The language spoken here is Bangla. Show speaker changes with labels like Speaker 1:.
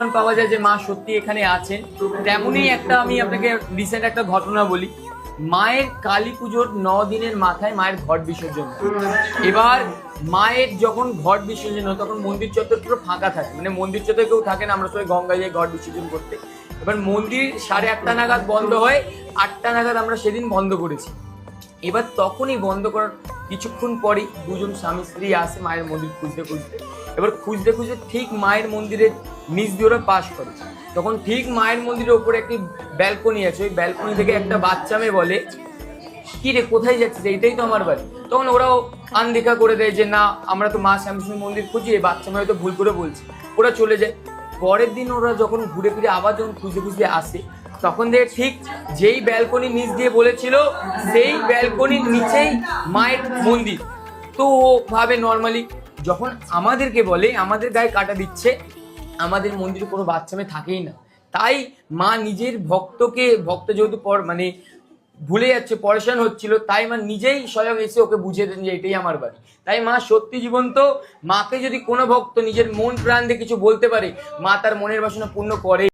Speaker 1: পাওয়া যায় যে মা সত্যি এখানে আছেন। তেমনই একটা আমি আপনাকে রিসেন্ট একটা ঘটনা বলি। মায়ের কালী পুজোর 9 দিনের মাথায় মায়ের ঘট বিসর্জন হয়। এবার মায়ের যখন ঘট বিসর্জন হয় তখন মন্দির চত্বর পুরো ফাঁকা থাকে, মানে মন্দির চত্বরে কেউ থাকে না, আমরা সবাই গঙ্গায় যাই ঘট বিসর্জন করতে। এবার মন্দির 8:30 নাগাদ বন্ধ হয়, 8টা নাগাদ আমরা সেদিন বন্ধ করেছি। এবার তখনই বন্ধ করার কিছুক্ষণ পরেই দুজন স্বামী স্ত্রী আসে মায়ের মন্দির খুঁজতে খুঁজতে। এবার খুঁজতে খুঁজতে ঠিক মায়ের মন্দিরের নিচ দিয়ে ওরা পাশ করে। তখন ঠিক মায়ের মন্দিরের ওপরে একটি ব্যালকনি আছে, ওই ব্যালকনি থেকে একটা বাচ্চা মেয়ে বলে, কি রে কোথায় যাচ্ছিস, এইটাই তো আমার বাড়ি। তখন ওরাও আনদেখা করে দেয় যে না, আমরা তো মা শ্যামসুন্দরী মন্দির খুঁজি, এই বাচ্চা মেয়ে হয়তো ভুল করে বলছে, ওরা চলে যায়। পরের দিন ওরা যখন ঘুরে ফিরে আবার যখন খুঁজতে খুঁজতে আসে, তখন দেখে ঠিক যেই ব্যালকনি নিচ দিয়ে বলেছিল সেই ব্যালকনির নিচেই মায়ের মন্দির। তো ও ভাবে নর্মালি, যখন আমাদেরকে বলে আমাদের গায়ে কাটা দিচ্ছে, আমাদের মন্দিরে কোনো বাচ্চা মেয়ে থাকেই না। তাই মা নিজের ভক্ত যেহেতু মানে ভুলে যাচ্ছে, পরেশান হচ্ছিল, তাই মা নিজেই স্বয়ং এসে ওকে বুঝিয়ে দেন যে এটাই আমার বাড়ি। তাই মা সত্যি জীবন্ত। মাকে যদি কোনো ভক্ত নিজের মন প্রাণ দিয়ে কিছু বলতে পারে, মা তার মনের বাসনা পূর্ণ করে।